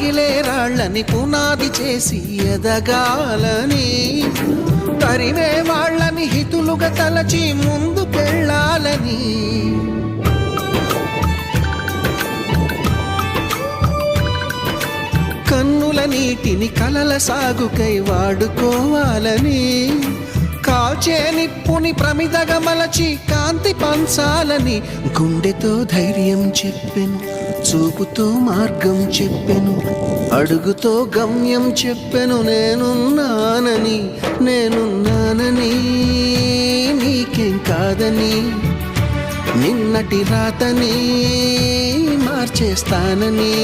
రగిలే రాళ్ళని పునాది చేసి ఎదగాలని, తరిమే వాళ్ళని హితులుగా తలచి ముందుకెళ్ళాలని, కన్నుల నీటిని కలల సాగుకై వాడుకోవాలని, కాల్చే నిప్పుని ప్రమిదగా మలచి కాంతి పంచాలని, గుండెతో ధైర్యం చెప్పెను, చూపుతో మార్గం చెప్పెను, అడుగుతో గమ్యం చెప్పెను. నేనున్నానని నీకేం కాదని, నిన్నటి రాతని మార్చేస్తానని.